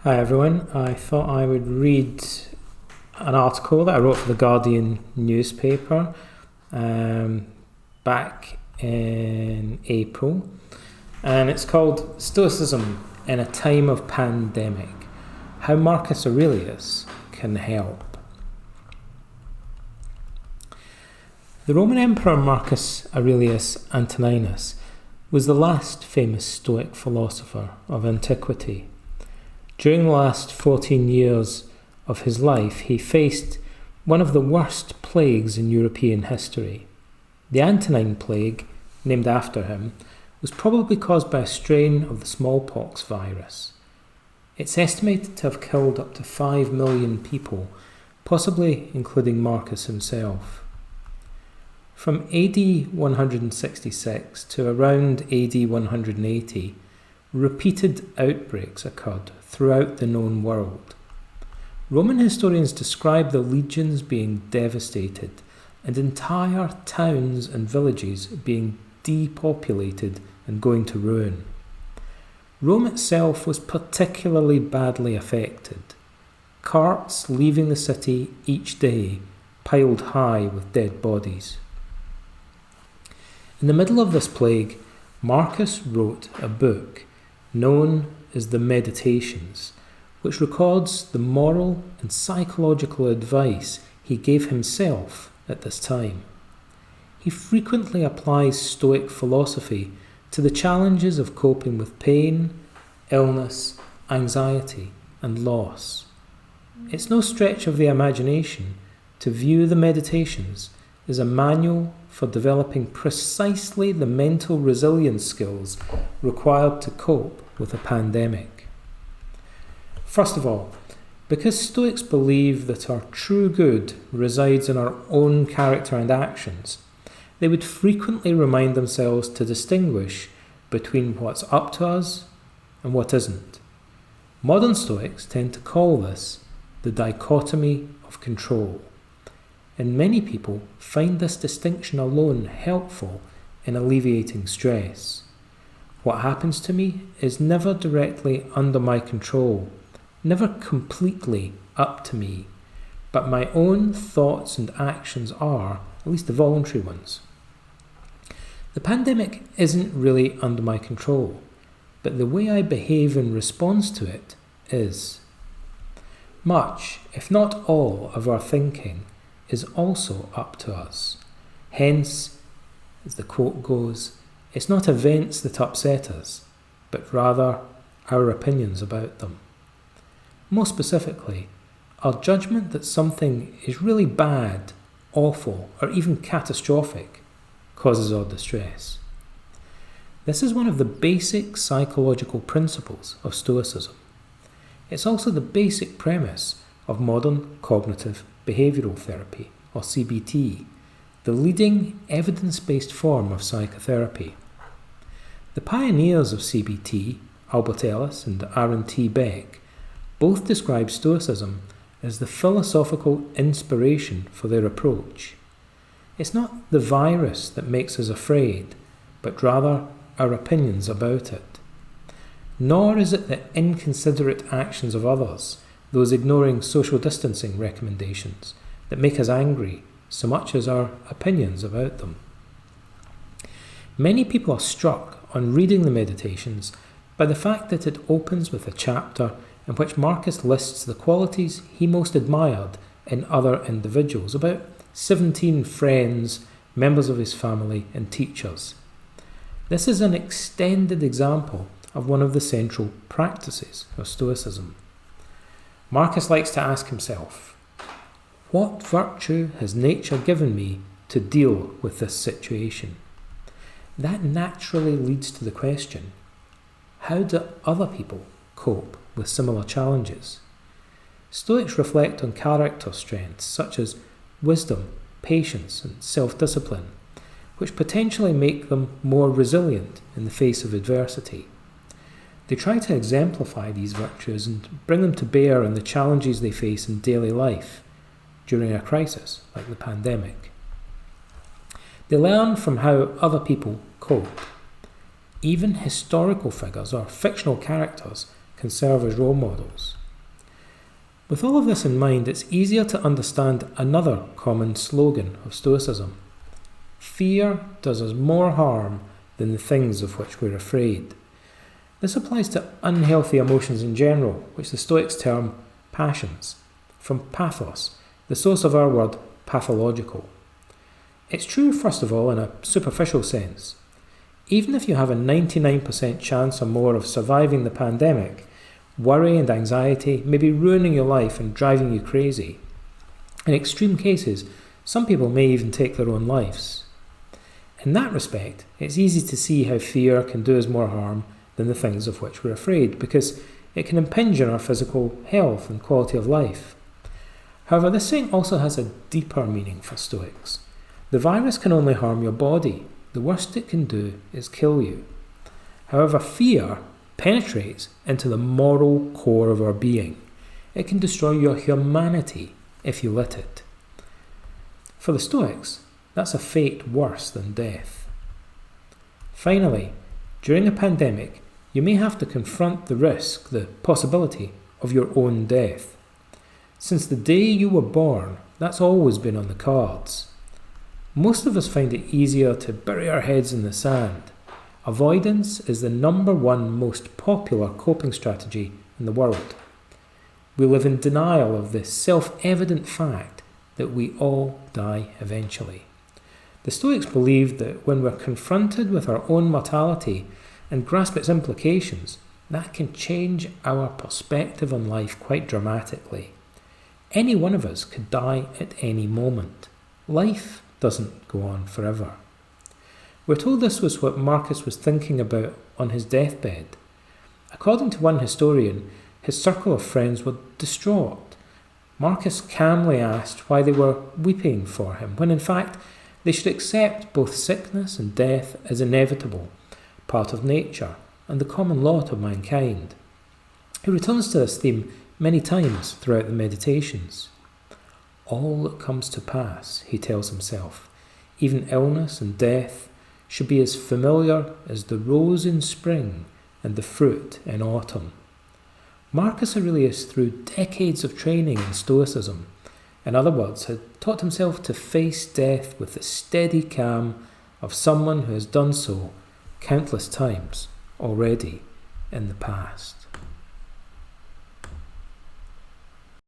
Hi everyone, I thought I would read an article that I wrote for the Guardian newspaper back in April, and it's called Stoicism in a Time of Pandemic, How Marcus Aurelius Can Help. The Roman Emperor Marcus Aurelius Antoninus was the last famous Stoic philosopher of antiquity. During the last 14 years of his life, he faced one of the worst plagues in European history. The Antonine Plague, named after him, was probably caused by a strain of the smallpox virus. It's estimated to have killed up to 5 million people, possibly including Marcus himself. From AD 166 to around AD 180, repeated outbreaks occurred throughout the known world. Roman historians describe the legions being devastated and entire towns and villages being depopulated and going to ruin. Rome itself was particularly badly affected. Carts leaving the city each day piled high with dead bodies. In the middle of this plague, Marcus wrote a book known as the Meditations, which records the moral and psychological advice he gave himself at this time. He frequently applies Stoic philosophy to the challenges of coping with pain, illness, anxiety, and loss. It's no stretch of the imagination to view the Meditations as a manual for developing precisely the mental resilience skills required to cope with a pandemic. First of all, because Stoics believe that our true good resides in our own character and actions, they would frequently remind themselves to distinguish between what's up to us and what isn't. Modern Stoics tend to call this the Dichotomy of Control, and many people find this distinction alone helpful in alleviating stress. What happens to me is never directly under my control, never completely up to me, but my own thoughts and actions are, at least the voluntary ones. The pandemic isn't really under my control, but the way I behave in response to it is. Much, if not all, of our thinking is also up to us. Hence, as the quote goes, it's not events that upset us, but rather our opinions about them. More specifically, our judgment that something is really bad, awful, or even catastrophic causes our distress. This is one of the basic psychological principles of Stoicism. It's also the basic premise of modern cognitive behavioural therapy, or CBT, the leading evidence-based form of psychotherapy. The pioneers of CBT, Albert Ellis and Aaron T. Beck, both describe Stoicism as the philosophical inspiration for their approach. It's not the virus that makes us afraid, but rather our opinions about it. Nor is it the inconsiderate actions of others, those ignoring social distancing recommendations, that make us angry so much as our opinions about them. Many people are struck on reading the Meditations by the fact that it opens with a chapter in which Marcus lists the qualities he most admired in other individuals, about 17 friends, members of his family, and teachers. This is an extended example of one of the central practices of Stoicism. Marcus likes to ask himself, what virtue has nature given me to deal with this situation? That naturally leads to the question, how do other people cope with similar challenges? Stoics reflect on character strengths such as wisdom, patience, and self-discipline, which potentially make them more resilient in the face of adversity. They try to exemplify these virtues and bring them to bear on the challenges they face in daily life during a crisis like the pandemic. They learn from how other people cope. Even historical figures or fictional characters can serve as role models. With all of this in mind, it's easier to understand another common slogan of Stoicism. Fear does us more harm than the things of which we're afraid. This applies to unhealthy emotions in general, which the Stoics term passions, from pathos, the source of our word pathological. It's true, first of all, in a superficial sense. Even if you have a 99% chance or more of surviving the pandemic, worry and anxiety may be ruining your life and driving you crazy. In extreme cases, some people may even take their own lives. In that respect, it's easy to see how fear can do us more harm than the things of which we're afraid, because it can impinge on our physical health and quality of life. However, this saying also has a deeper meaning for Stoics. The virus can only harm your body. The worst it can do is kill you. However, fear penetrates into the moral core of our being. It can destroy your humanity if you let it. For the Stoics, that's a fate worse than death. Finally, during a pandemic, you may have to confront the risk, the possibility of your own death. Since the day you were born, that's always been on the cards. Most of us find it easier to bury our heads in the sand. Avoidance is the number one most popular coping strategy in the world. We live in denial of the self-evident fact that we all die eventually. The Stoics believed that when we're confronted with our own mortality and grasp its implications, that can change our perspective on life quite dramatically. Any one of us could die at any moment. Life doesn't go on forever. We're told this was what Marcus was thinking about on his deathbed. According to one historian, his circle of friends were distraught. Marcus calmly asked why they were weeping for him, when in fact they should accept both sickness and death as inevitable, part of nature, and the common lot of mankind. He returns to this theme many times throughout the meditations. All that comes to pass, he tells himself, even illness and death, should be as familiar as the rose in spring and the fruit in autumn. Marcus Aurelius, through decades of training in Stoicism, in other words, had taught himself to face death with the steady calm of someone who has done so countless times already in the past.